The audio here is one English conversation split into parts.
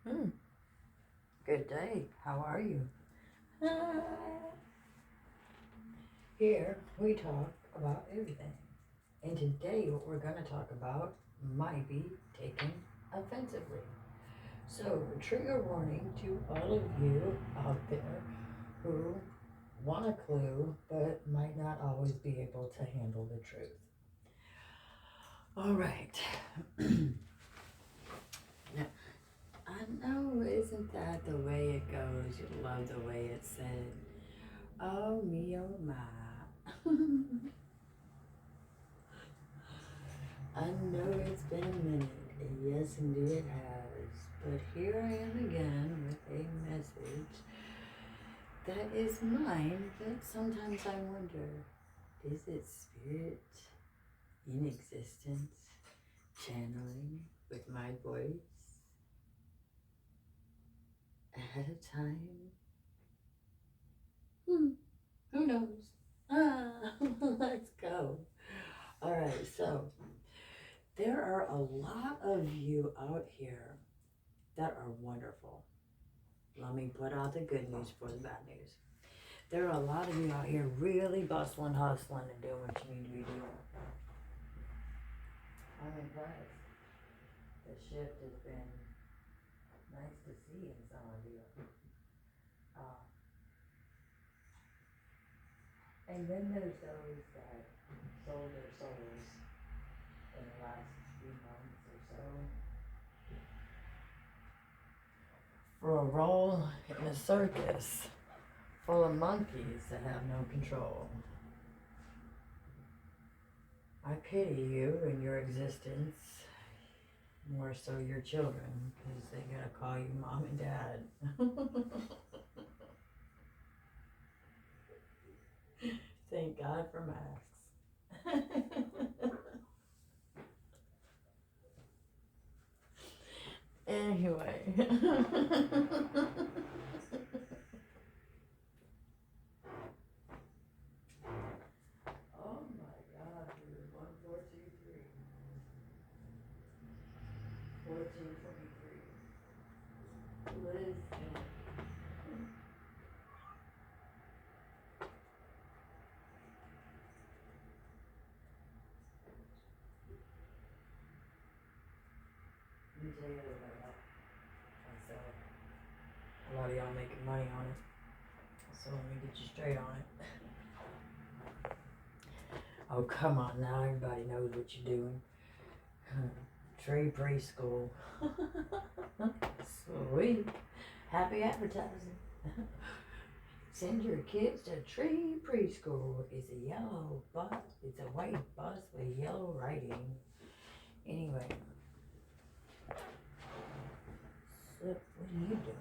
Hmm. Good day. How are you? Here we talk about everything. And today, what we're going to talk about might be taken offensively. So, trigger warning to all of you out there who want a clue but might not always be able to handle the truth. All right. Now, I know, isn't that the way it goes? You love the way it's said. Oh me, oh my. I know it's been a minute, and yes, indeed it has. But here I am again with a message that is mine, but sometimes I wonder, is it spirit in existence channeling with my voice at a time? Who knows? Let's go. All right, so there are a lot of you out here that are wonderful. Let me put out the good news for the bad news. There are a lot of you out here really bustling, hustling, and doing what you need to be doing. I'm impressed. The shift has been nice to see in some of you. Uh, and then there's those that sold their souls in the last few months or so for a role in a circus full of monkeys that have no control. I pity you and your existence, more so your children, because they gotta call you mom and dad. Thank God for masks. Anyway. Oh my God, dude. 1423. 1423. Listen. Let me tell you a little bit about myself. A lot of y'all making money on it. So let me get you straight on it. Oh, come on now. Everybody knows what you're doing. Tree preschool. Sweet. Happy advertising. Send your kids to Tree Preschool. It's a yellow bus. It's a white bus with yellow writing. Anyway, so what are you doing?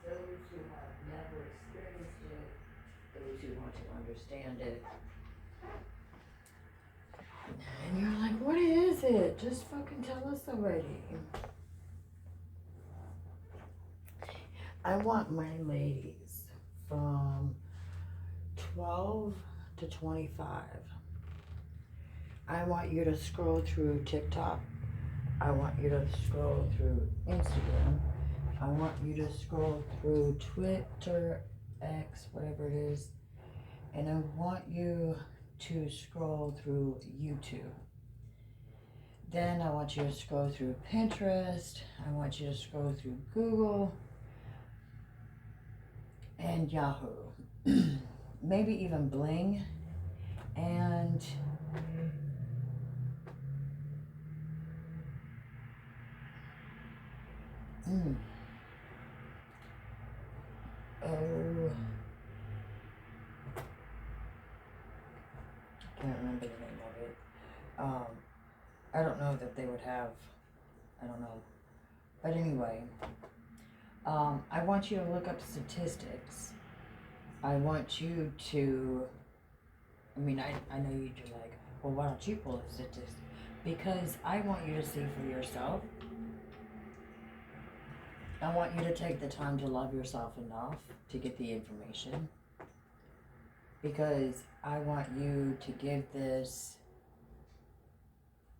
Those who have never experienced it, those who want to understand it. And you're like, what is it? Just fucking tell us already. I want my ladies from 12 to 25. I want you to scroll through TikTok. I want you to scroll through Instagram. I want you to scroll through Twitter, X, whatever it is. And I want you to scroll through YouTube. Then I want you to scroll through Pinterest. I want you to scroll through Google and Yahoo. Maybe even Bling. And oh, I can't remember the name of it. I don't know that they would have, I don't know. But anyway, I want you to look up statistics. I want you to, I mean, I know you're like, well, why don't you pull the statistics? Because I want you to see for yourself. I want you to take the time to love yourself enough to get the information. Because I want you to give this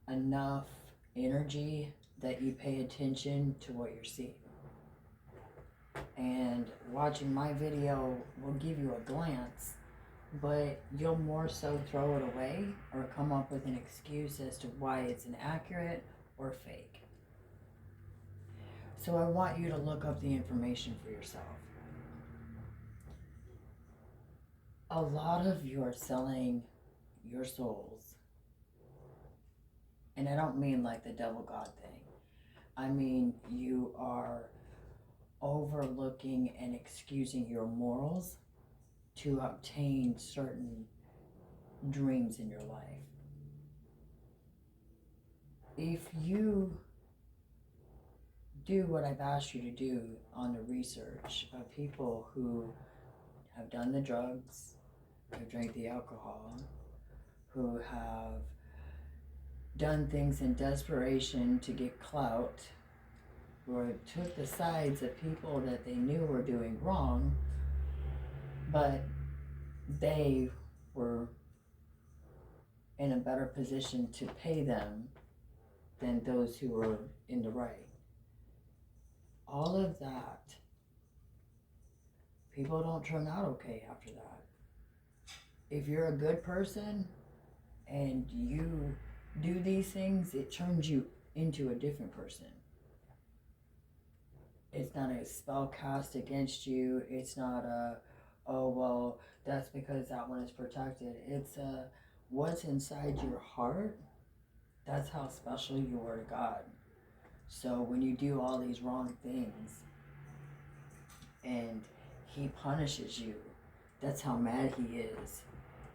enough energy that you pay attention to what you're seeing. And watching my video will give you a glance, but you'll more so throw it away or come up with an excuse as to why it's inaccurate or fake. So I want you to look up the information for yourself. A lot of you are selling your souls. And I don't mean like the devil God thing. I mean you are overlooking and excusing your morals to obtain certain dreams in your life. If you do what I've asked you to do on the research of people who have done the drugs, who drank the alcohol, who have done things in desperation to get clout, or took the sides of people that they knew were doing wrong, but they were in a better position to pay them than those who were in the right. All of that, people don't turn out okay after that. If you're a good person and you do these things, it turns you into a different person. It's not a spell cast against you. It's not a, oh, well, that's because that one is protected. It's a, what's inside your heart, that's how special you are to God. So when you do all these wrong things and he punishes you, that's how mad he is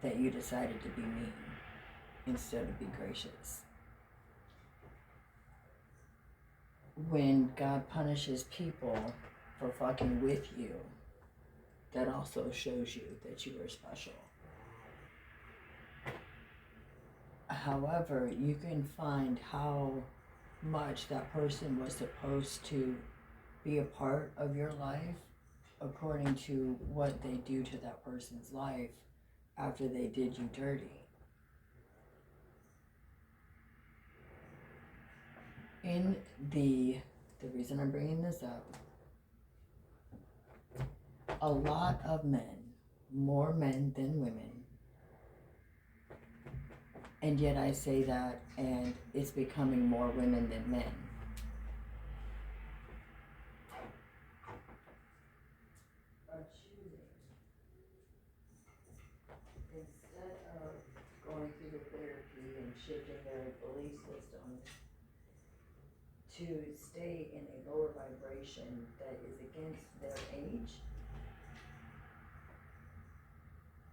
that you decided to be mean instead of be gracious. When God punishes people for fucking with you, that also shows you that you are special. However, you can find how much that person was supposed to be a part of your life according to what they do to that person's life after they did you dirty. In the reason I'm bringing this up, a lot of men, more men than women, and yet I say that and it's becoming more women than men. Are choosing, instead of going through the therapy and shifting their belief system, to stay in a lower vibration that is against their age.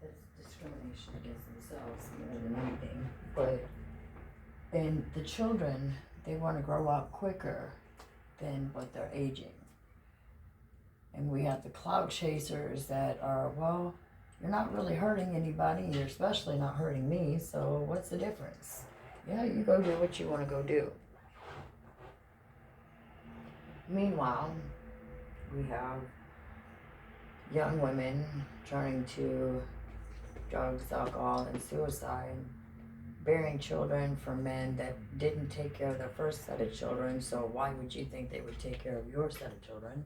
That's discrimination against themselves more than anything. But, and the children, they want to grow up quicker than what they're aging. And we have the clout chasers that are, well, you're not really hurting anybody, you're especially not hurting me, so what's the difference? Yeah, you go do what you want to go do. Meanwhile, we have young women turning to drugs, alcohol, and suicide, bearing children from men that didn't take care of their first set of children, so why would you think they would take care of your set of children?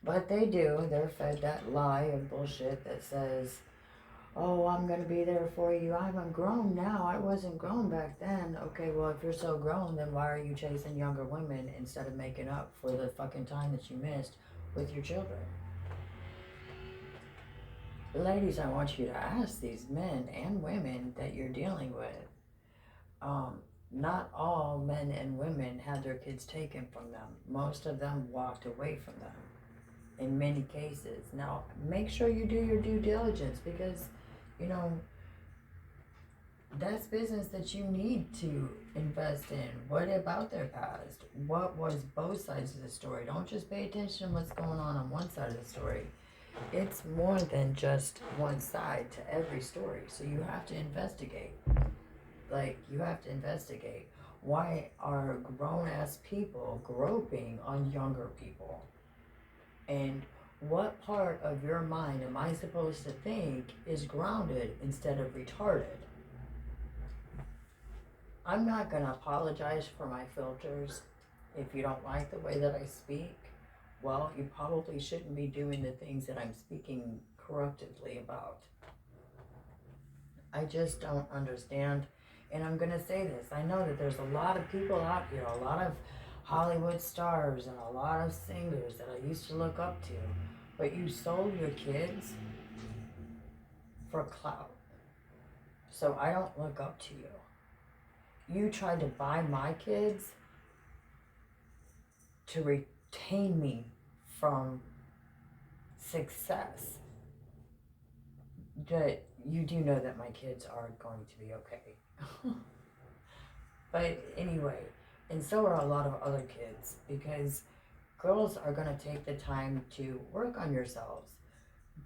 But they do. They're fed that lie of bullshit that says, oh, I'm going to be there for you. I'm grown now. I wasn't grown back then. Okay, well, if you're so grown, then why are you chasing younger women instead of making up for the fucking time that you missed with your children? Ladies, I want you to ask these men and women that you're dealing with. Not all men and women had their kids taken from them. Most of them walked away from them in many cases. Now, make sure you do your due diligence because, you know, that's business that you need to invest in. What about their past? What was both sides of the story? Don't just pay attention to what's going on one side of the story. It's more than just one side to every story. So you have to investigate. You have to investigate. Why are grown-ass people groping on younger people? And what part of your mind am I supposed to think is grounded instead of retarded? I'm not going to apologize for my filters. If you don't like the way that I speak, well, you probably shouldn't be doing the things that I'm speaking corruptively about. I just don't understand. And I'm going to say this. I know that there's a lot of people out here, a lot of Hollywood stars and a lot of singers that I used to look up to. But you sold your kids for clout. So I don't look up to you. You tried to buy my kids to retain me from success. But you do know that my kids are going to be okay. But anyway, and so are a lot of other kids, because girls are going to take the time to work on yourselves.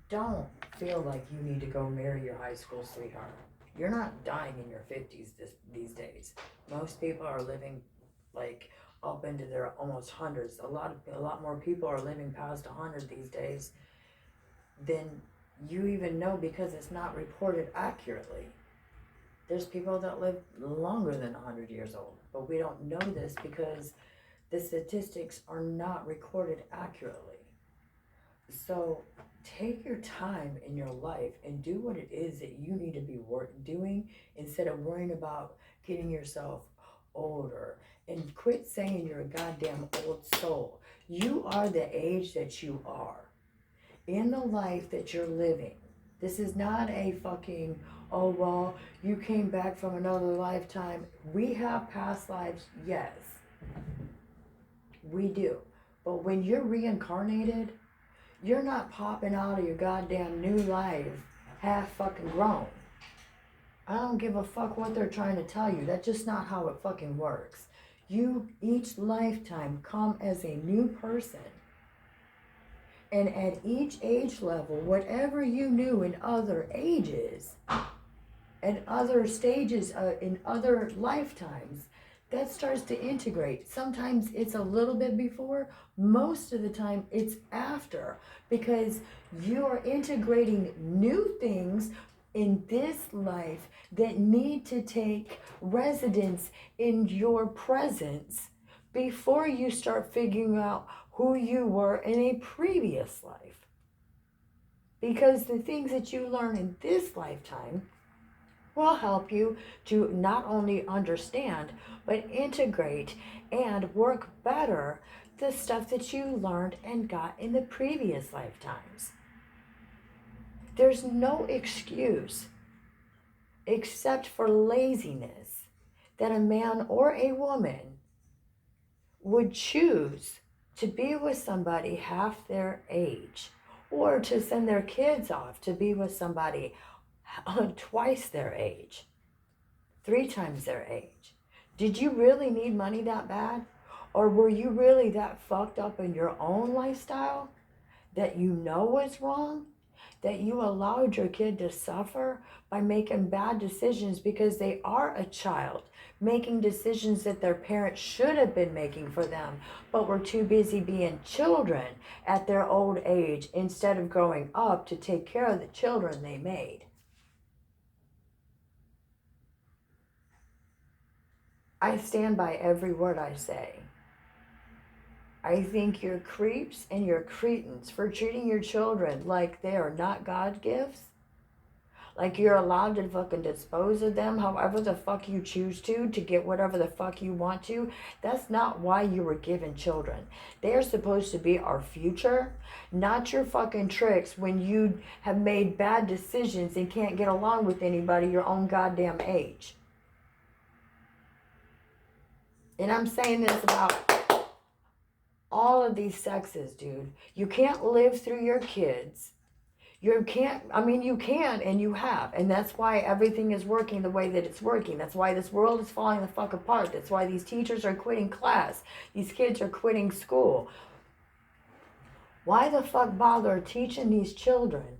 Don't feel like you need to go marry your high school sweetheart. You're not dying in your 50s these days. Most people are living like up into their almost hundreds. A lot more people are living past 100 these days than you even know, because it's not reported accurately. There's people that live longer than 100 years old, but we don't know this because the statistics are not recorded accurately. So take your time in your life and do what it is that you need to be doing instead of worrying about getting yourself older. And quit saying you're a goddamn old soul. You are the age that you are in the life that you're living. This is not a fucking, oh, well, you came back from another lifetime. We have past lives, yes. We do. But when you're reincarnated, you're not popping out of your goddamn new life half fucking grown. I don't give a fuck what they're trying to tell you. That's just not how it fucking works. You, each lifetime, come as a new person. And at each age level, whatever you knew in other ages, and other stages, in other lifetimes, that starts to integrate. Sometimes it's a little bit before, most of the time it's after, because you are integrating new things in this life that need to take residence in your presence before you start figuring out who you were in a previous life. Because the things that you learn in this lifetime will help you to not only understand, but integrate and work better the stuff that you learned and got in the previous lifetimes. There's no excuse except for laziness that a man or a woman would choose to be with somebody half their age, or to send their kids off to be with somebody twice their age, 3 times their age. Did you really need money that bad? Or were you really that fucked up in your own lifestyle that you know was wrong that you allowed your kid to suffer by making bad decisions because they are a child, making decisions that their parents should have been making for them, but were too busy being children at their old age instead of growing up to take care of the children they made. I stand by every word I say. I think you're creeps and you're cretins for treating your children like they are not God gifts. Like you're allowed to fucking dispose of them however the fuck you choose to get whatever the fuck you want to. That's not why you were given children. They are supposed to be our future, not your fucking tricks when you have made bad decisions and can't get along with anybody your own goddamn age. And I'm saying this about all of these sexes, dude. You can't live through your kids. You can't, you can and you have. And that's why everything is working the way that it's working. That's why this world is falling the fuck apart. That's why these teachers are quitting class. These kids are quitting school. Why the fuck bother teaching these children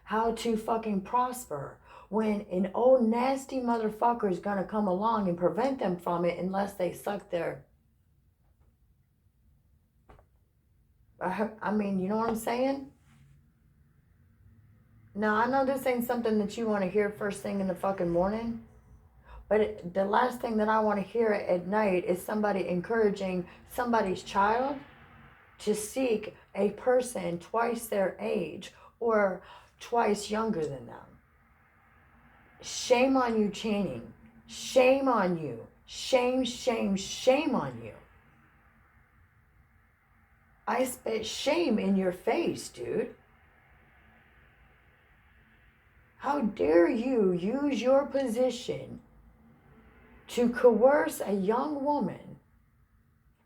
how to fucking prosper when an old nasty motherfucker is going to come along and prevent them from it unless they suck their... you know what I'm saying? Now, I know this ain't something that you want to hear first thing in the fucking morning, but the last thing that I want to hear at night is somebody encouraging somebody's child to seek a person twice their age or twice younger than them. Shame on you, Channing. Shame on you. Shame, shame, shame on you. I spit shame in your face, dude. How dare you use your position to coerce a young woman?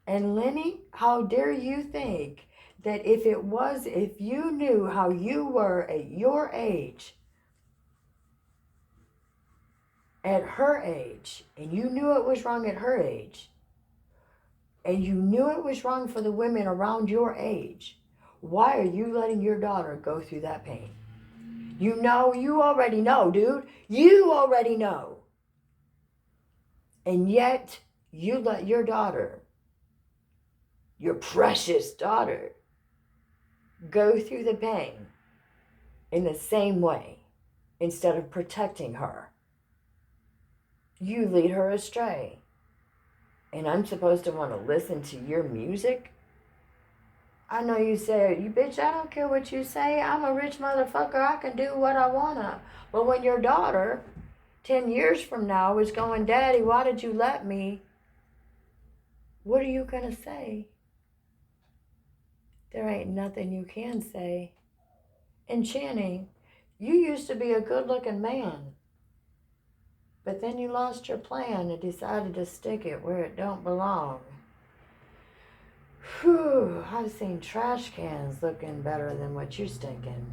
And Lenny, how dare you think that if you knew how you were at your age, at her age, and you knew it was wrong at her age, and you knew it was wrong for the women around your age, why are you letting your daughter go through that pain? You already know, dude. You already know. And yet, you let your daughter, your precious daughter, go through the pain in the same way instead of protecting her. You lead her astray. And I'm supposed to want to listen to your music? I know you say, you bitch, I don't care what you say. I'm a rich motherfucker. I can do what I wanna. But when your daughter, 10 years from now, is going, Daddy, why did you let me? What are you gonna say? There ain't nothing you can say. And Channing, you used to be a good-looking man. But then you lost your plan and decided to stick it where it don't belong. Whew, I've seen trash cans looking better than what you're stinking.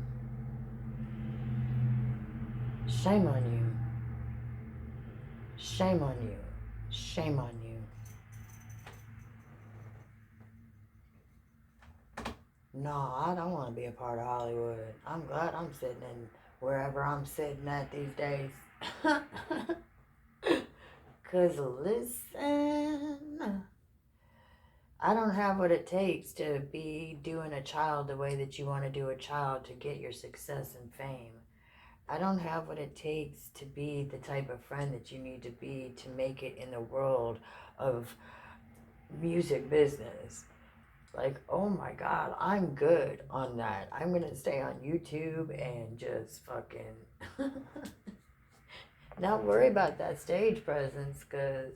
Shame on you. Shame on you. Shame on you. No, I don't want to be a part of Hollywood. I'm glad I'm sitting in wherever I'm sitting at these days. 'Cause listen, I don't have what it takes to be doing a child the way that you want to do a child to get your success and fame. I don't have what it takes to be the type of friend that you need to be to make it in the world of music business. Like, oh my God, I'm good on that. I'm going to stay on YouTube and just fucking not worry about that stage presence, because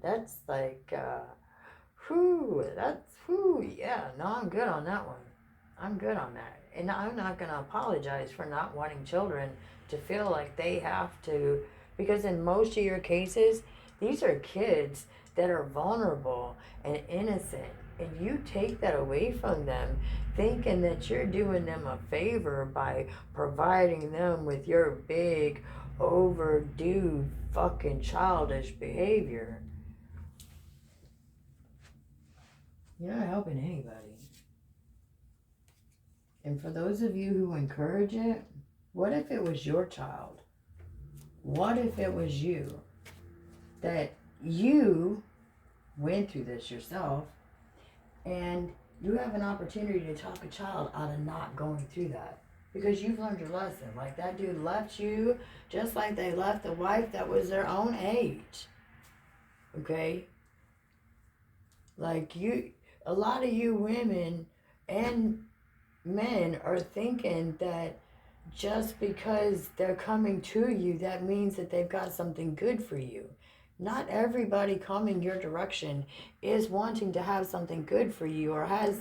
that's like, yeah, no, I'm good on that one. I'm good on that. And I'm not going to apologize for not wanting children to feel like they have to, because in most of your cases, these are kids that are vulnerable and innocent, and you take that away from them thinking that you're doing them a favor by providing them with your big, overdue, fucking childish behavior. You're not helping anybody. And for those of you who encourage it, what if it was your child? What if it was you? That you went through this yourself and you have an opportunity to talk a child out of not going through that. Because you've learned your lesson. Like that dude left you just like they left the wife that was their own age. Okay? Like a lot of you women and men are thinking that just because they're coming to you, that means that they've got something good for you. Not everybody coming your direction is wanting to have something good for you or has,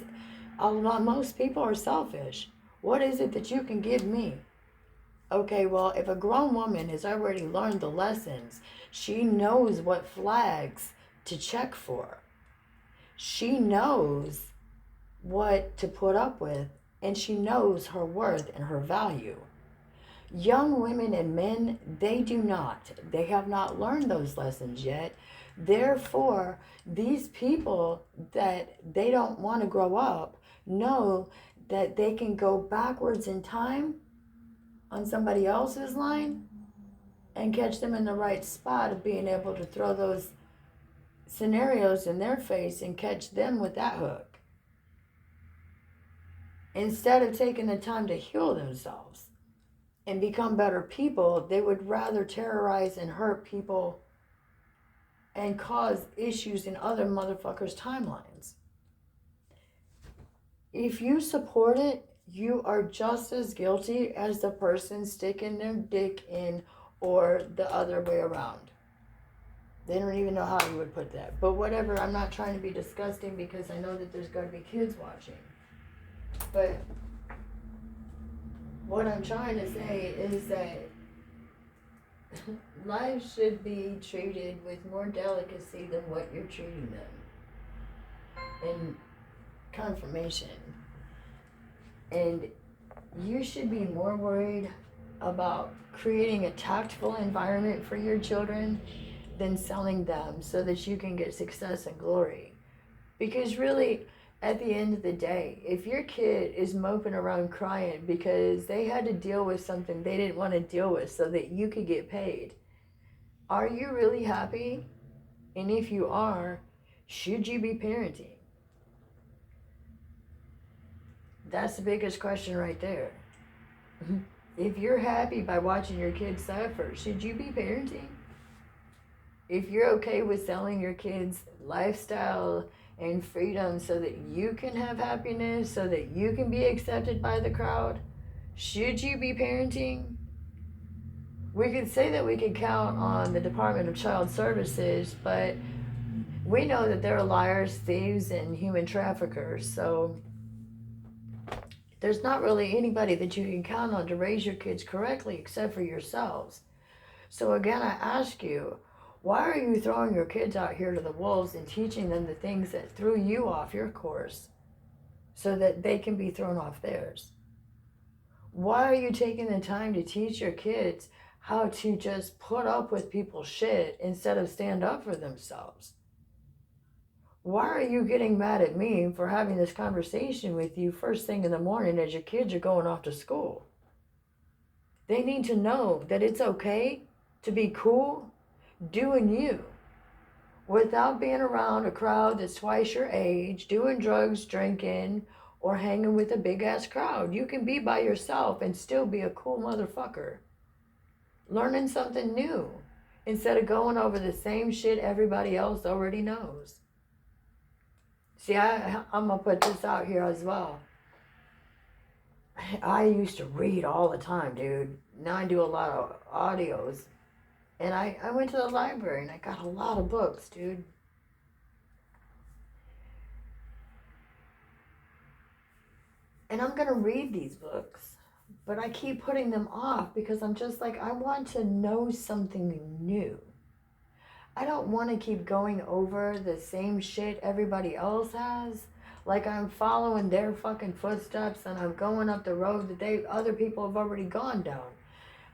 most people are selfish. What is it that you can give me? Okay, well, if a grown woman has already learned the lessons, she knows what flags to check for. She knows what to put up with, and she knows her worth and her value. Young women and men, they do not. They have not learned those lessons yet. Therefore, these people that they don't want to grow up know that they can go backwards in time on somebody else's line and catch them in the right spot of being able to throw those scenarios in their face and catch them with that hook. Instead of taking the time to heal themselves and become better people, they would rather terrorize and hurt people and cause issues in other motherfuckers' timelines. If you support it, you are just as guilty as the person sticking their dick in or the other way around. They don't even know how you would put that. But whatever, I'm not trying to be disgusting because I know that there's got to be kids watching. But what I'm trying to say is that life should be treated with more delicacy than what you're treating them. And confirmation. And you should be more worried about creating a tactful environment for your children than selling them so that you can get success and glory. Because really, at the end of the day, if your kid is moping around crying because they had to deal with something they didn't want to deal with so that you could get paid, are you really happy? And if you are, should you be parenting? That's the biggest question right there. If you're happy by watching your kids suffer, should you be parenting? If you're okay with selling your kids lifestyle and freedom so that you can have happiness, so that you can be accepted by the crowd, should you be parenting? We could say that we could count on the Department of Child Services, but we know that they're liars, thieves, and human traffickers. So there's not really anybody that you can count on to raise your kids correctly except for yourselves. So again, I ask you, why are you throwing your kids out here to the wolves and teaching them the things that threw you off your course so that they can be thrown off theirs? Why are you taking the time to teach your kids how to just put up with people's shit instead of stand up for themselves? Why are you getting mad at me for having this conversation with you first thing in the morning as your kids are going off to school? They need to know that it's okay to be cool doing you without being around a crowd that's twice your age, doing drugs, drinking, or hanging with a big ass crowd. You can be by yourself and still be a cool motherfucker. Learning something new instead of going over the same shit everybody else already knows. See, I'm going to put this out here as well. I used to read all the time, dude. Now I do a lot of audios. And I went to the library and I got a lot of books, dude. And I'm going to read these books. But I keep putting them off because I'm just like, I want to know something new. I don't want to keep going over the same shit everybody else has. Like I'm following their fucking footsteps and I'm going up the road that other people have already gone down.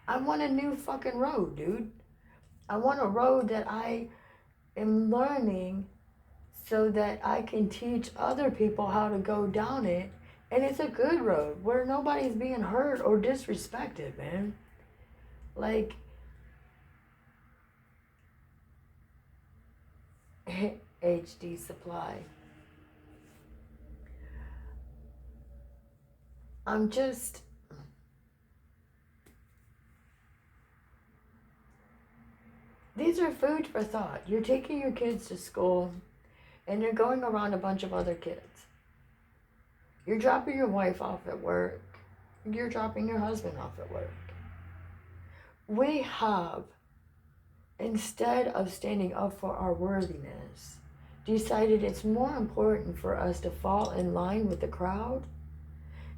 I want a new fucking road, dude. I want a road that I am learning so that I can teach other people how to go down it And it's a good road where nobody's being hurt or disrespected, man. Like, HD Supply. I'm just. These are food for thought. You're taking your kids to school and you're going around a bunch of other kids. You're dropping your wife off at work. You're dropping your husband off at work. We have, instead of standing up for our worthiness, decided it's more important for us to fall in line with the crowd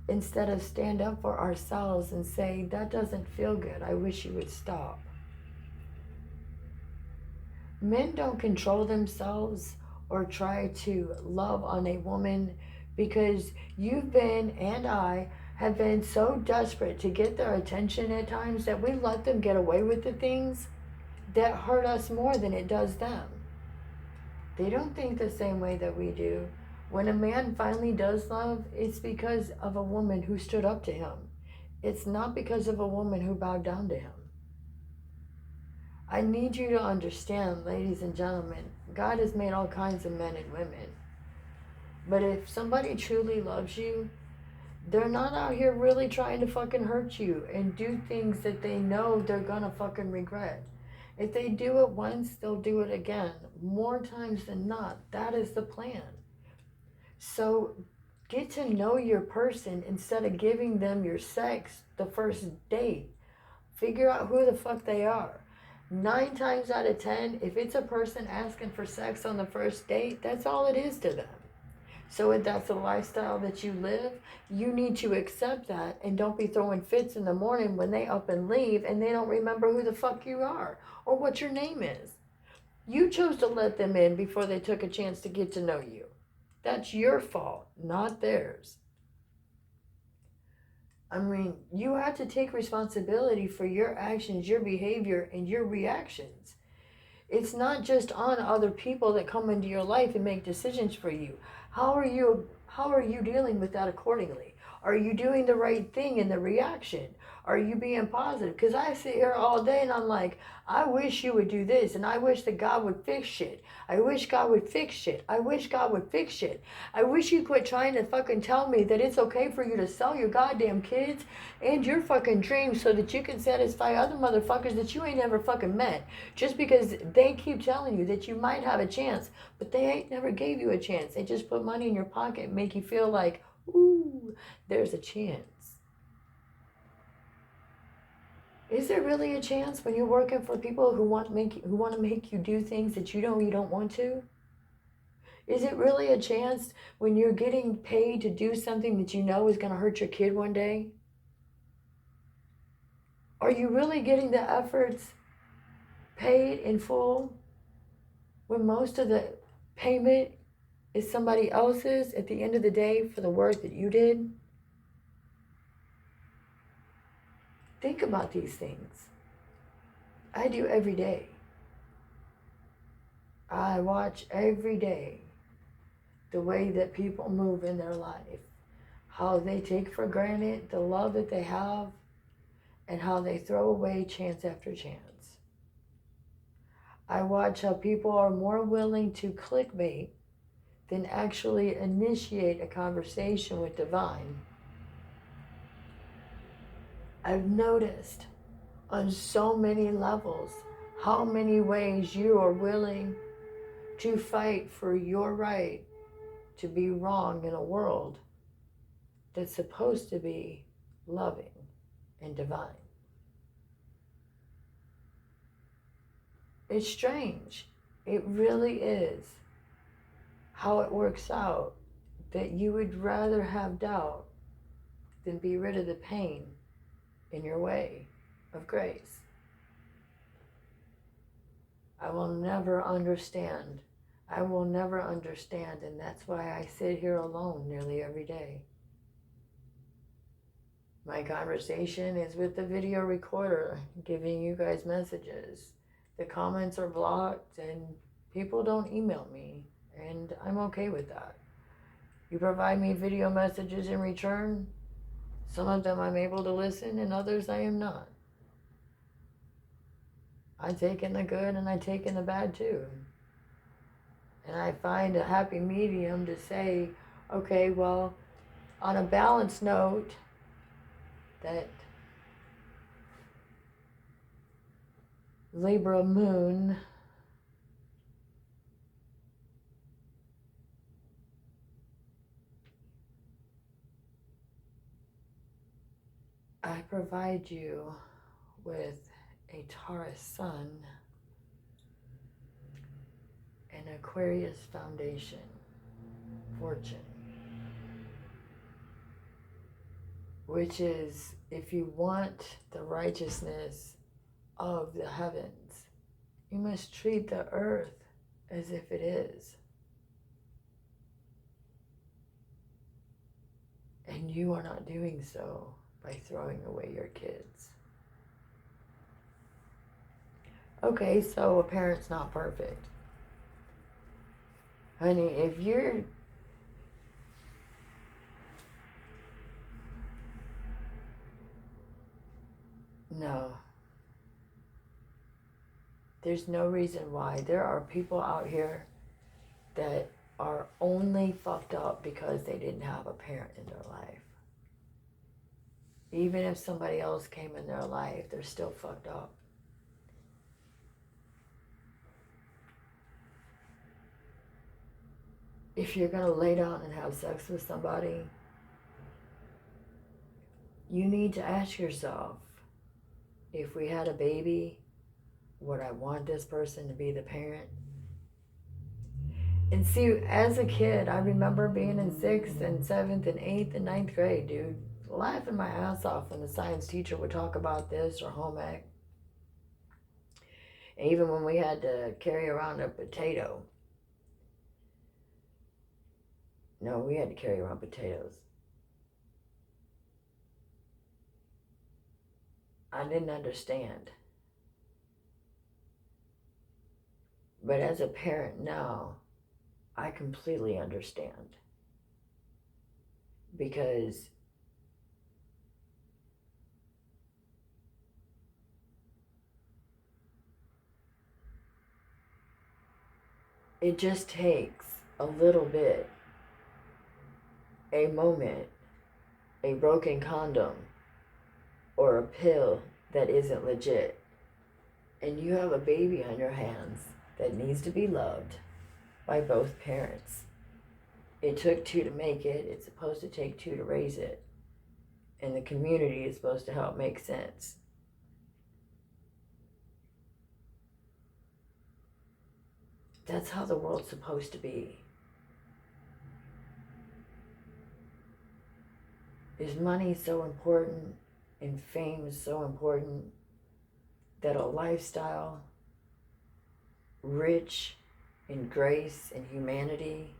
instead of stand up for ourselves and say, that doesn't feel good. I wish you would stop. Men don't control themselves or try to love on a woman because you've been, and I have been so desperate to get their attention at times that we let them get away with the things that hurt us more than it does them. They don't think the same way that we do. When a man finally does love, it's because of a woman who stood up to him. It's not because of a woman who bowed down to him. I need you to understand, ladies and gentlemen, God has made all kinds of men and women. But if somebody truly loves you, they're not out here really trying to fucking hurt you and do things that they know they're gonna fucking regret. If they do it once, they'll do it again. More times than not, that is the plan. So get to know your person instead of giving them your sex the first date. Figure out who the fuck they are. 9 times out of 10, if it's a person asking for sex on the first date, that's all it is to them. So if that's the lifestyle that you live, you need to accept that and don't be throwing fits in the morning when they up and leave and they don't remember who the fuck you are or what your name is. You chose to let them in before they took a chance to get to know you. That's your fault, not theirs. I mean, you have to take responsibility for your actions, your behavior, and your reactions. It's not just on other people that come into your life and make decisions for you. How are you dealing with that accordingly? Are you doing the right thing in the reaction? Are you being positive? Because I sit here all day and I'm like, I wish you would do this, and I wish that God would fix shit. I wish God would fix shit. I wish God would fix shit. I wish you quit trying to fucking tell me that it's okay for you to sell your goddamn kids and your fucking dreams so that you can satisfy other motherfuckers that you ain't never fucking met. Just because they keep telling you that you might have a chance, but they ain't never gave you a chance. They just put money in your pocket and make you feel like, ooh, there's a chance. Is there really a chance when you're working for people who want to make you do things that you don't want to? Is it really a chance when you're getting paid to do something that you know is going to hurt your kid one day? Are you really getting the efforts paid in full when most of the payment is somebody else's at the end of the day for the work that you did? Think about these things. I do every day. I watch every day the way that people move in their life, how they take for granted the love that they have, and how they throw away chance after chance. I watch how people are more willing to clickbait than actually initiate a conversation with divine. I've noticed on so many levels how many ways you are willing to fight for your right to be wrong in a world that's supposed to be loving and divine. It's strange. It really is how it works out that you would rather have doubt than be rid of the pain in your way of grace. I will never understand. I will never understand, and that's why I sit here alone nearly every day. My conversation is with the video recorder, giving you guys messages. The comments are blocked, and people don't email me, and I'm okay with that. You provide me video messages in return. Some of them I'm able to listen, and others I am not. I take in the good and I take in the bad too. And I find a happy medium to say, okay, well, on a balanced note, that Libra moon I provide you with a Taurus sun, an Aquarius foundation, fortune, which is, if you want the righteousness of the heavens, you must treat the earth as if it is. And you are not doing so by throwing away your kids. Okay, so a parent's not perfect. Honey, if you're... No. There's no reason why. There are people out here that are only fucked up because they didn't have a parent in their life. Even if somebody else came in their life, they're still fucked up. If you're going to lay down and have sex with somebody, you need to ask yourself, if we had a baby, would I want this person to be the parent? And see, as a kid, I remember being in 6th and 7th and 8th and 9th grade, dude, laughing my ass off when the science teacher would talk about this or home ec. And even when we had to carry around a potato. No, we had to carry around potatoes. I didn't understand. But as a parent now, I completely understand. Because it just takes a little bit, a moment, a broken condom, or a pill that isn't legit, and you have a baby on your hands that needs to be loved by both parents. It took 2 to make it. It's supposed to take 2 to raise it. And the community is supposed to help make sense. That's how the world's supposed to be. Is money so important and fame is so important that a lifestyle rich in grace and humanity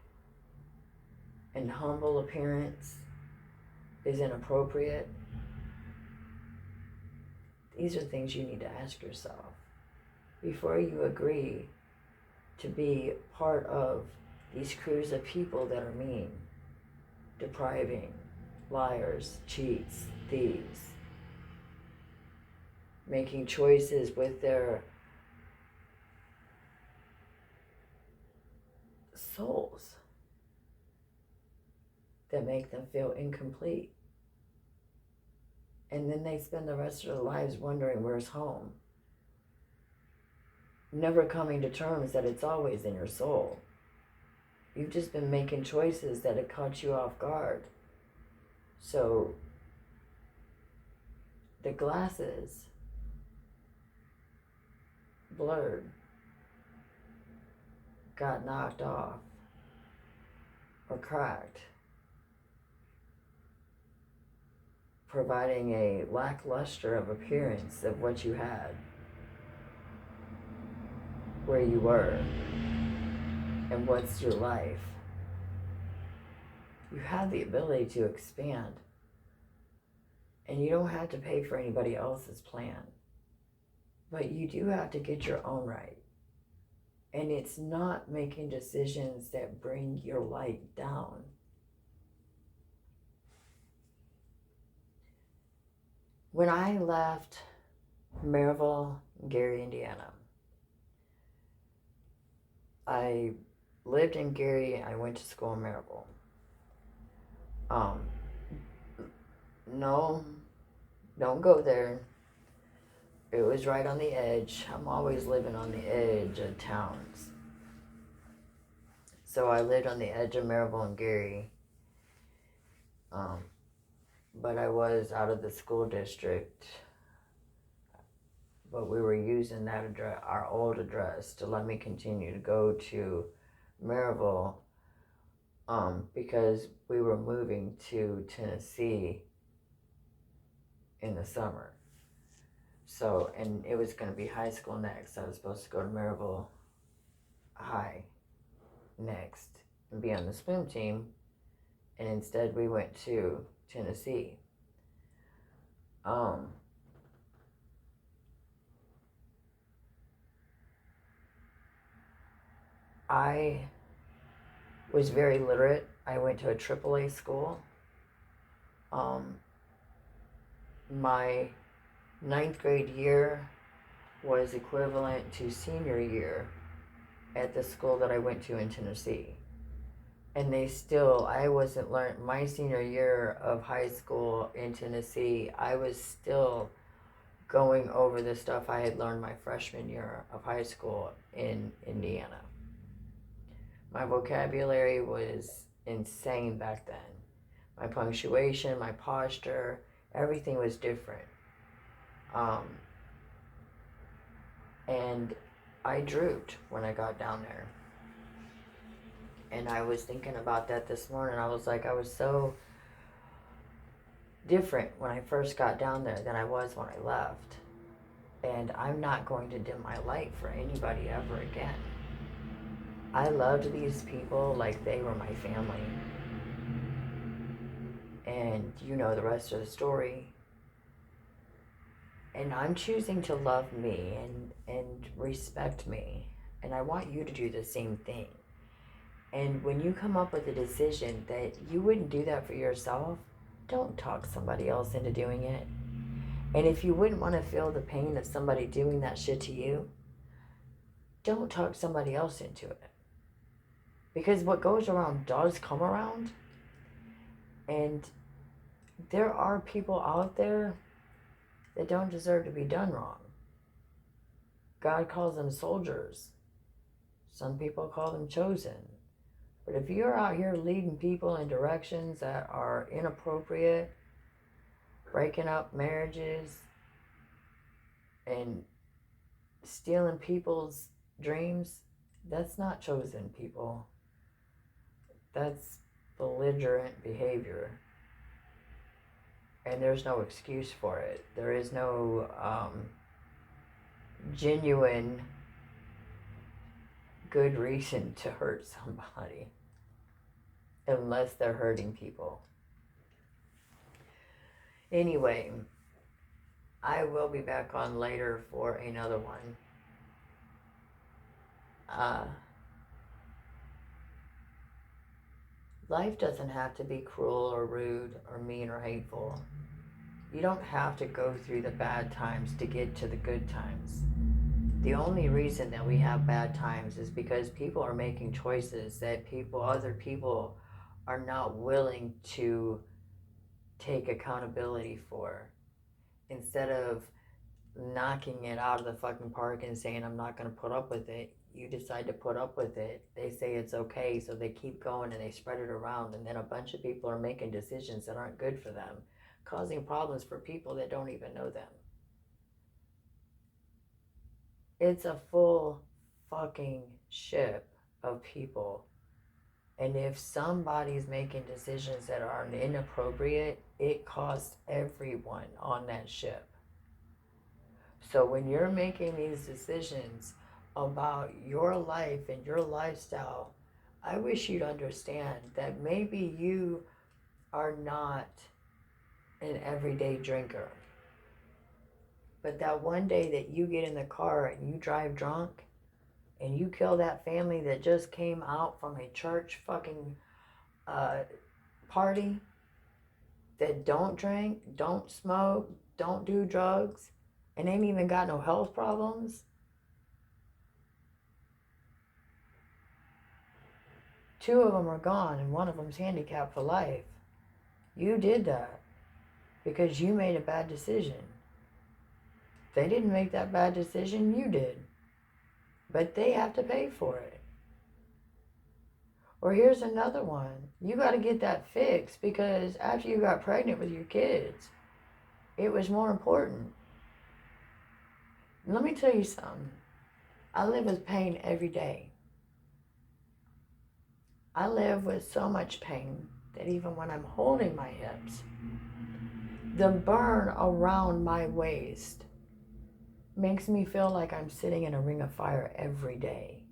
and humble appearance is inappropriate? These are things you need to ask yourself before you agree to be part of these crews of people that are mean, depriving, liars, cheats, thieves, making choices with their souls that make them feel incomplete. And then they spend the rest of their lives wondering where's home. Never coming to terms that it's always in your soul. You've just been making choices that have caught you off guard. So the glasses blurred, got knocked off or cracked, providing a lackluster of appearance of what you had, where you were, and what's your life. You have the ability to expand, and you don't have to pay for anybody else's plan, but you do have to get your own right. And it's not making decisions that bring your light down. When I left Maryville, Gary, Indiana, I lived in Gary. I went to school in Maryville. Um, no, don't go there. It was right on the edge. I'm always living on the edge of towns. So I lived on the edge of Maryville and Gary. Um, but I was out of the school district. But we were using that address, our old address, to let me continue to go to Maryville, because we were moving to Tennessee in the summer. So, and it was going to be high school next. I was supposed to go to Maryville High next and be on the swim team. And instead we went to Tennessee. I was very literate. I went to a AAA school. My 9th grade year was equivalent to senior year at the school that I went to in Tennessee. And I wasn't learning, my senior year of high school in Tennessee, I was still going over the stuff I had learned my freshman year of high school in Indiana. My vocabulary was insane back then. My punctuation, my posture, everything was different. And I drooped when I got down there. And I was thinking about that this morning. I was like, I was so different when I first got down there than I was when I left. And I'm not going to dim my light for anybody ever again. I loved these people like they were my family. And you know the rest of the story. And I'm choosing to love me and respect me. And I want you to do the same thing. And when you come up with a decision that you wouldn't do that for yourself, don't talk somebody else into doing it. And if you wouldn't want to feel the pain of somebody doing that shit to you, don't talk somebody else into it. Because what goes around does come around. And there are people out there that don't deserve to be done wrong. God calls them soldiers. Some people call them chosen. But if you're out here leading people in directions that are inappropriate, breaking up marriages, and stealing people's dreams, that's not chosen people. That's belligerent behavior. And there's no excuse for it. There is no genuine good reason to hurt somebody unless they're hurting people. Anyway, I will be back on later for another one. Life doesn't have to be cruel or rude or mean or hateful. You don't have to go through the bad times to get to the good times. The only reason that we have bad times is because people are making choices that other people are not willing to take accountability for. Instead of knocking it out of the fucking park and saying, I'm not going to put up with it, you decide to put up with it. They say it's okay, so they keep going and they spread it around, and then a bunch of people are making decisions that aren't good for them, causing problems for people that don't even know them. It's a full fucking ship of people. And if somebody's making decisions that are inappropriate, it costs everyone on that ship. So when you're making these decisions about your life and your lifestyle, I wish you'd understand that maybe you are not an everyday drinker. But that one day that you get in the car and you drive drunk and you kill that family that just came out from a church fucking party, that don't drink, don't smoke, don't do drugs and ain't even got no health problems. Two of them are gone and one of them's handicapped for life. You did that because you made a bad decision. They didn't make that bad decision, you did. But they have to pay for it. Or here's another one. You got to get that fixed because after you got pregnant with your kids, it was more important. Let me tell you something. I live with pain every day. I live with so much pain that even when I'm holding my hips, the burn around my waist makes me feel like I'm sitting in a ring of fire every day.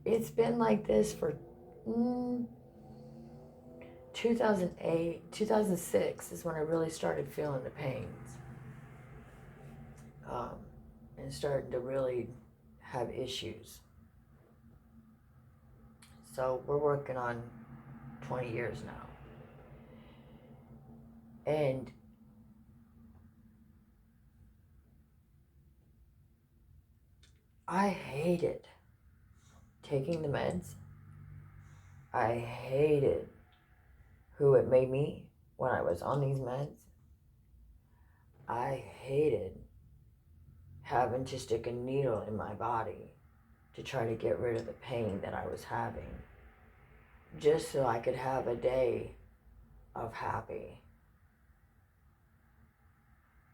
It's been like this for 2008, 2006 is when I really started feeling the pains. And starting to really have issues. So we're working on 20 years now. And I hated taking the meds. I hated who it made me when I was on these meds. I hated having to stick a needle in my body to try to get rid of the pain that I was having, just so I could have a day of happy.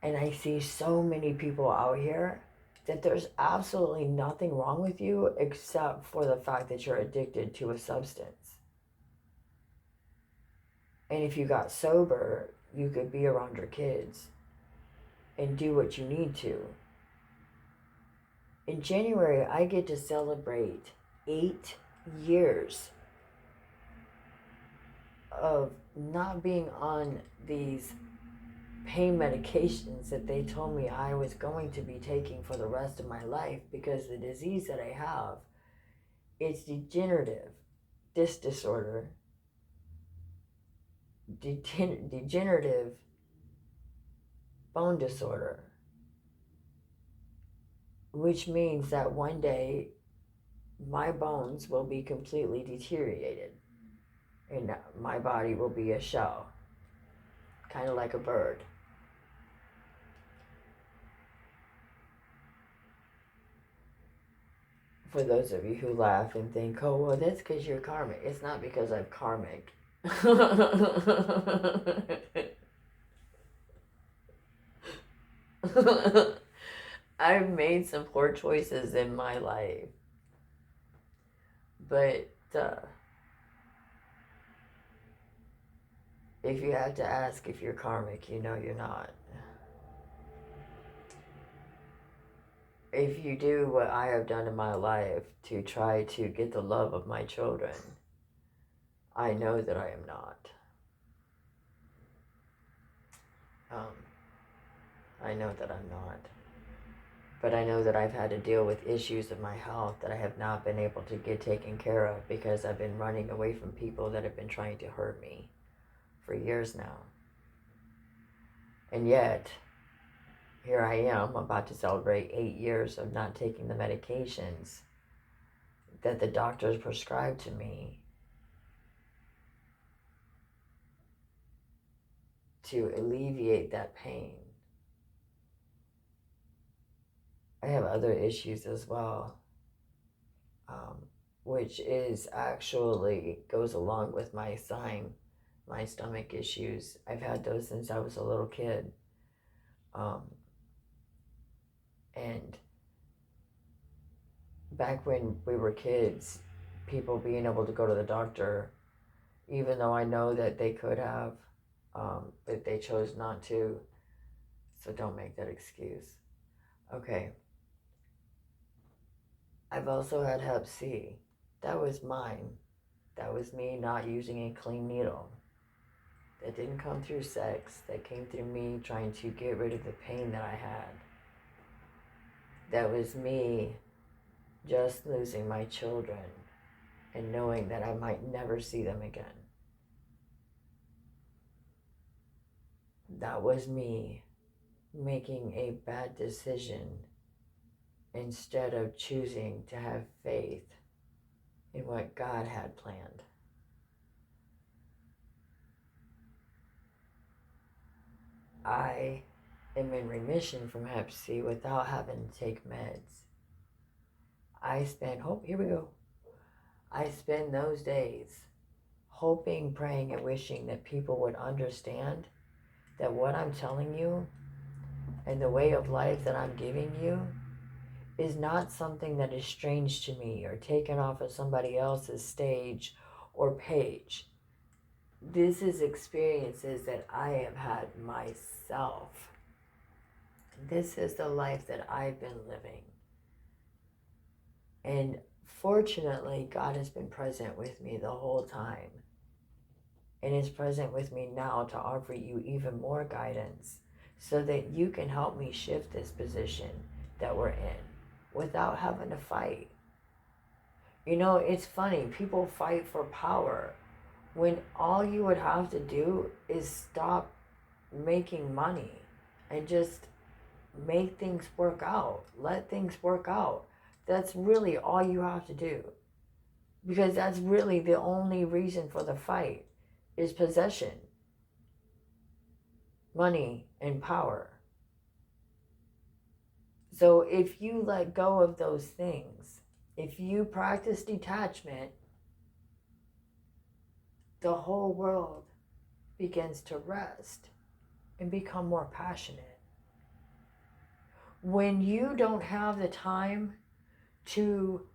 And I see so many people out here that there's absolutely nothing wrong with you except for the fact that you're addicted to a substance. And if you got sober, you could be around your kids and do what you need to. In January, I get to celebrate 8 years of not being on these pain medications that they told me I was going to be taking for the rest of my life, because the disease that I have, it's degenerative disc disorder, degenerative bone disorder, which means that one day my bones will be completely deteriorated and my body will be a shell, kind of like a bird. For those of you who laugh and think, oh, well, that's because you're karmic. It's not because I'm karmic. I've made some poor choices in my life. But if you have to ask if you're karmic, you know you're not. If you do what I have done in my life to try to get the love of my children, I know that I am not. I know that I'm not. But I know that I've had to deal with issues of my health that I have not been able to get taken care of because I've been running away from people that have been trying to hurt me for years now. And yet, here I am about to celebrate 8 years of not taking the medications that the doctors prescribed to me to alleviate that pain. I have other issues as well, which is actually goes along with my stomach issues. I've had those since I was a little kid. And back when we were kids, people being able to go to the doctor, even though I know that they could have, but they chose not to. So don't make that excuse. Okay. I've also had Hep C. That was mine. That was me not using a clean needle. That didn't come through sex. That came through me trying to get rid of the pain that I had. That was me just losing my children and knowing that I might never see them again. That was me making a bad decision instead of choosing to have faith in what God had planned. I am in remission from Hep C without having to take meds. Here we go. I spend those days hoping, praying, and wishing that people would understand that what I'm telling you and the way of life that I'm giving you is not something that is strange to me or taken off of somebody else's stage or page. This is experiences that I have had myself. This is the life that I've been living. And fortunately, God has been present with me the whole time. And is present with me now to offer you even more guidance so that you can help me shift this position that we're in without having to fight. You know, it's funny, people fight for power when all you would have to do is stop making money and just make things work out. Let things work out. That's really all you have to do. Because that's really the only reason for the fight is possession, money, and power. So if you let go of those things, if you practice detachment, the whole world begins to rest and become more passionate. When you don't have the time to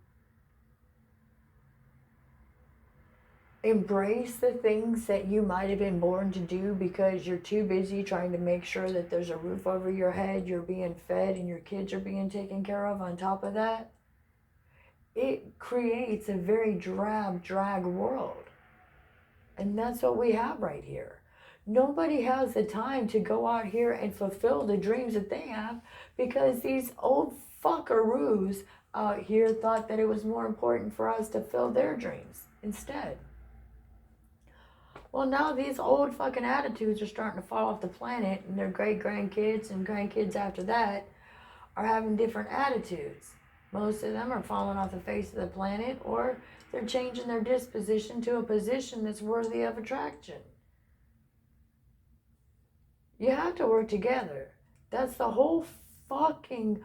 embrace the things that you might have been born to do because you're too busy trying to make sure that there's a roof over your head, you're being fed, and your kids are being taken care of on top of that, it creates a very drag world. And that's what we have right here. Nobody has the time to go out here and fulfill the dreams that they have because these old fuckaroos out here thought that it was more important for us to fill their dreams instead. Well, now these old fucking attitudes are starting to fall off the planet, and their great-grandkids and grandkids after that are having different attitudes. Most of them are falling off the face of the planet, or they're changing their disposition to a position that's worthy of attraction. You have to work together. That's the whole fucking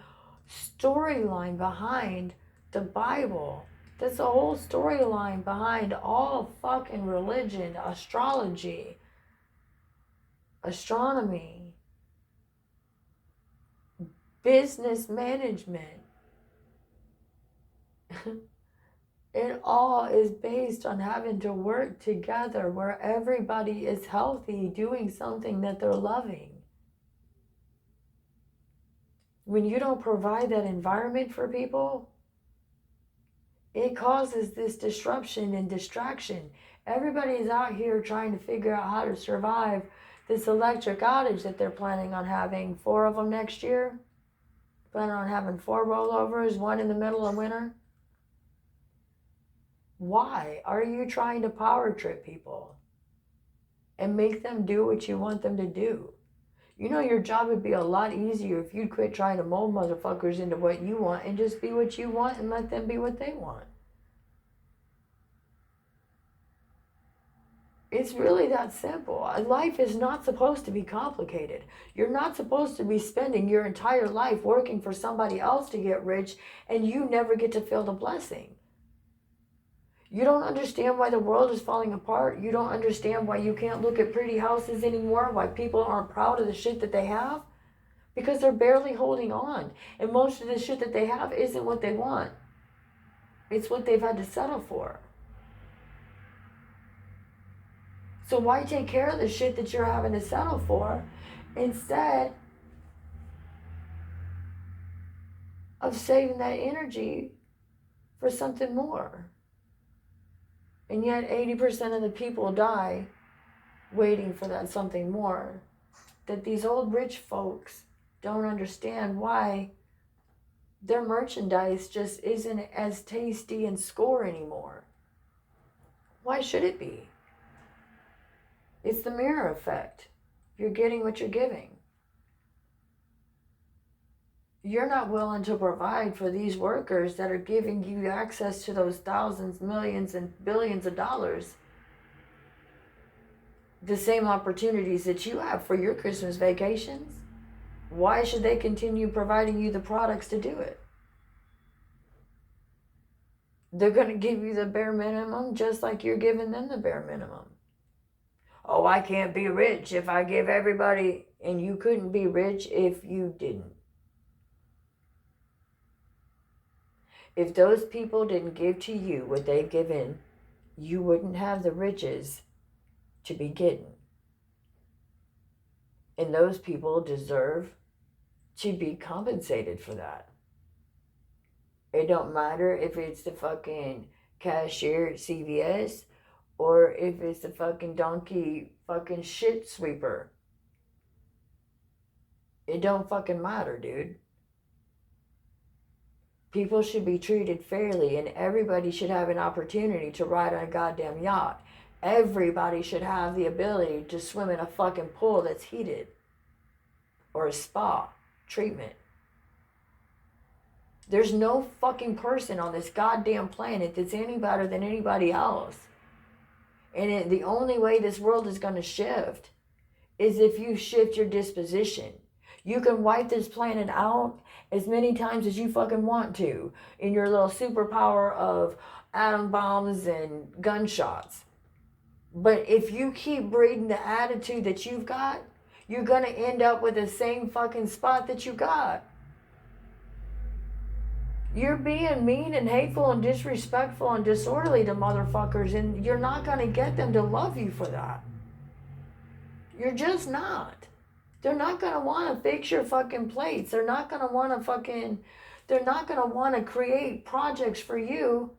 storyline behind the Bible. That's the whole storyline behind all fucking religion, astrology, astronomy, business management. It all is based on having to work together where everybody is healthy, doing something that they're loving. When you don't provide that environment for people, it causes this disruption and distraction. Everybody is out here trying to figure out how to survive this electric outage that they're planning on having 4 of them next year. Planning on having 4 rollovers, 1 in the middle of winter. Why are you trying to power trip people and make them do what you want them to do? You know your job would be a lot easier if you'd quit trying to mold motherfuckers into what you want and just be what you want and let them be what they want. It's really that simple. Life is not supposed to be complicated. You're not supposed to be spending your entire life working for somebody else to get rich and you never get to feel the blessing. You don't understand why the world is falling apart. You don't understand why you can't look at pretty houses anymore, why people aren't proud of the shit that they have. Because they're barely holding on. And most of the shit that they have isn't what they want. It's what they've had to settle for. So why take care of the shit that you're having to settle for instead of saving that energy for something more? And yet 80% of the people die waiting for that something more. That these old rich folks don't understand why their merchandise just isn't as tasty and score anymore. Why should it be? It's the mirror effect. You're getting what you're giving. You're not willing to provide for these workers that are giving you access to those thousands, millions, and billions of dollars. The same opportunities that you have for your Christmas vacations. Why should they continue providing you the products to do it? They're going to give you the bare minimum just like you're giving them the bare minimum. Oh, I can't be rich if I give everybody, and you couldn't be rich if you didn't. If those people didn't give to you what they've given, you wouldn't have the riches to be getting. And those people deserve to be compensated for that. It don't matter if it's the fucking cashier at CVS or if it's the fucking donkey fucking shit sweeper. It don't fucking matter, dude. People should be treated fairly, and everybody should have an opportunity to ride on a goddamn yacht. Everybody should have the ability to swim in a fucking pool that's heated. Or a spa treatment. There's no fucking person on this goddamn planet that's any better than anybody else. And the only way this world is going to shift is if you shift your disposition. You can wipe this planet out as many times as you fucking want to in your little superpower of atom bombs and gunshots. But if you keep breeding the attitude that you've got, you're going to end up with the same fucking spot that you got. You're being mean and hateful and disrespectful and disorderly to motherfuckers, and you're not going to get them to love you for that. You're just not. They're not going to want to fix your fucking plates. They're not going to want to create projects for you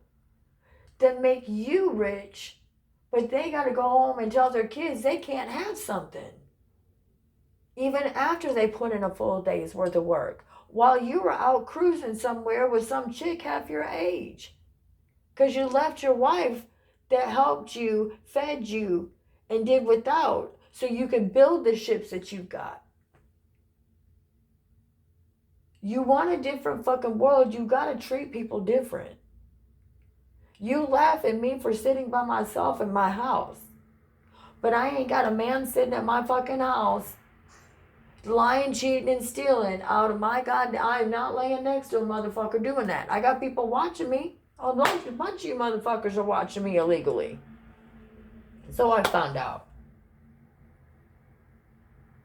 that make you rich, but they got to go home and tell their kids they can't have something. Even after they put in a full day's worth of work, while you were out cruising somewhere with some chick half your age. Because you left your wife that helped you, fed you, and did without, so you could build the ships that you've got. You want a different fucking world, you gotta treat people different. You laugh at me for sitting by myself in my house, but I ain't got a man sitting at my fucking house lying, cheating, and stealing out of my god. I'm not laying next to a motherfucker doing that. I got people watching me. A bunch of you motherfuckers are watching me illegally. So I found out.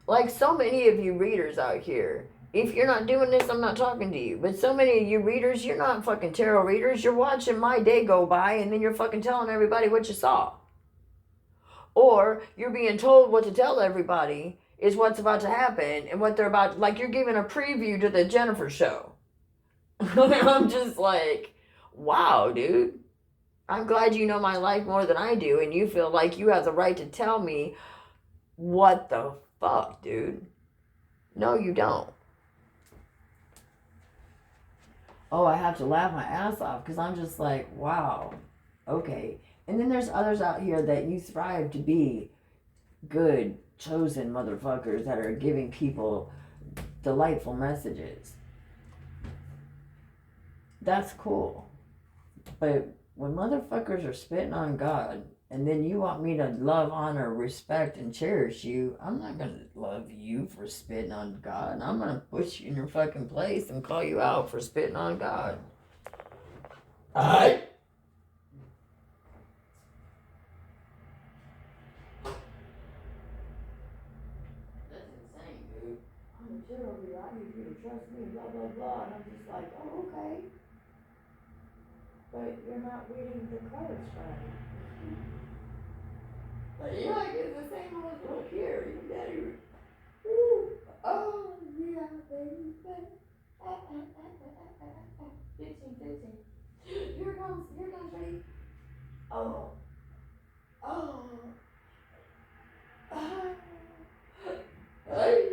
Like so many of you readers out here, if you're not doing this, I'm not talking to you. But so many of you readers, you're not fucking tarot readers. You're watching my day go by and then you're fucking telling everybody what you saw. Or you're being told what to tell everybody is what's about to happen and what they're about, like you're giving a preview to the Jennifer show. I'm just like, wow, dude. I'm glad you know my life more than I do, and you feel like you have the right to tell me what the fuck, dude. No, you don't. Oh, I have to laugh my ass off because I'm just like, wow, okay. And then there's others out here that you thrive to be good, chosen motherfuckers that are giving people delightful messages. That's cool. But when motherfuckers are spitting on God and then you want me to love, honor, respect, and cherish you, I'm not going to love you for spitting on God. I'm going to push you in your fucking place and call you out for spitting on God. Alright? I need you to trust me, blah, blah, blah. And I'm just like, oh, okay. But you're not reading the cards right. But yeah, it's the same old look here. You better. Ooh. Oh, yeah, baby. 15. Here comes, baby. Oh. Hey.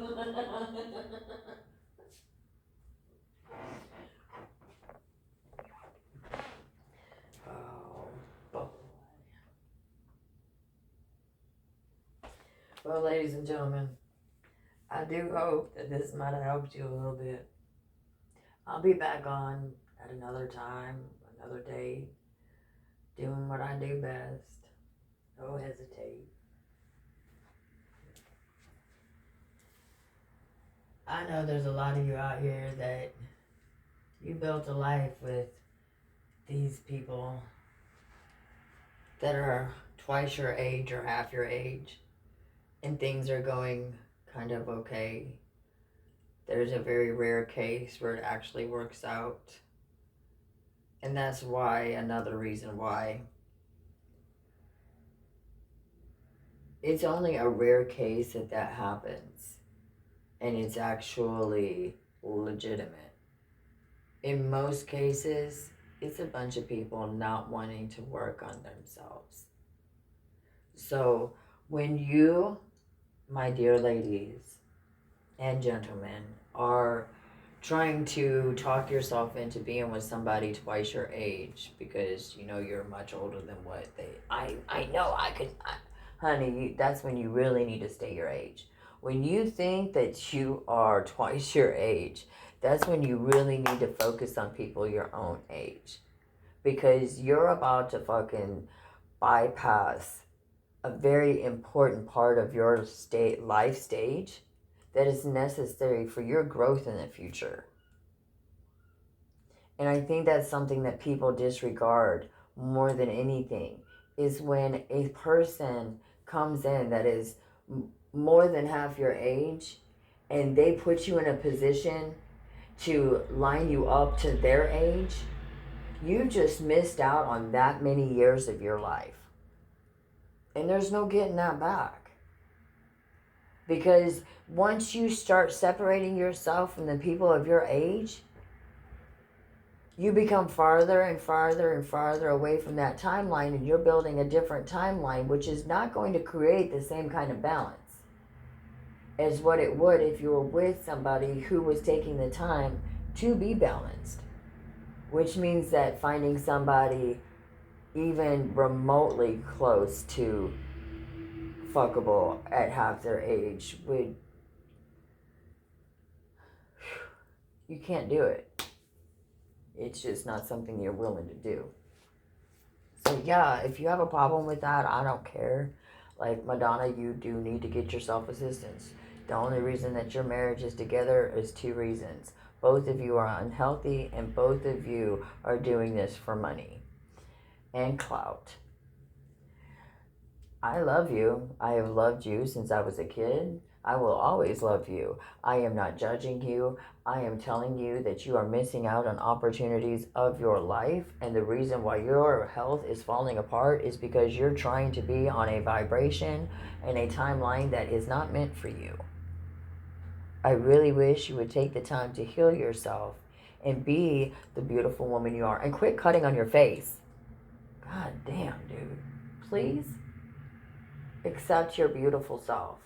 Oh, boy. Well, ladies and gentlemen, I do hope that this might have helped you a little bit. I'll be back on at another time, another day, doing what I do best. Don't hesitate. I know there's a lot of you out here that you built a life with these people that are twice your age or half your age, and things are going kind of okay. There's a very rare case where it actually works out. And that's why, another reason why, it's only a rare case that happens. And it's actually legitimate. In most cases, it's a bunch of people not wanting to work on themselves. So when you, my dear ladies and gentlemen, are trying to talk yourself into being with somebody twice your age because you know you're much older than what I know I could, honey, that's when you really need to stay your age. When you think that you are twice your age, that's when you really need to focus on people your own age, because you're about to fucking bypass a very important part of your life stage that is necessary for your growth in the future. And I think that's something that people disregard more than anything, is when a person comes in that is more than half your age and they put you in a position to line you up to their age, you just missed out on that many years of your life. And there's no getting that back. Because once you start separating yourself from the people of your age, you become farther and farther and farther away from that timeline, and you're building a different timeline, which is not going to create the same kind of balance as what it would if you were with somebody who was taking the time to be balanced. Which means that finding somebody even remotely close to fuckable at half their age would, you can't do it. It's just not something you're willing to do. So yeah, if you have a problem with that, I don't care. Like Madonna, you do need to get yourself assistance. The only reason that your marriage is together is two reasons. Both of you are unhealthy, and both of you are doing this for money and clout. I love you. I have loved you since I was a kid. I will always love you. I am not judging you. I am telling you that you are missing out on opportunities of your life. And the reason why your health is falling apart is because you're trying to be on a vibration and a timeline that is not meant for you. I really wish you would take the time to heal yourself and be the beautiful woman you are. And quit cutting on your face. God damn, dude. Please accept your beautiful self.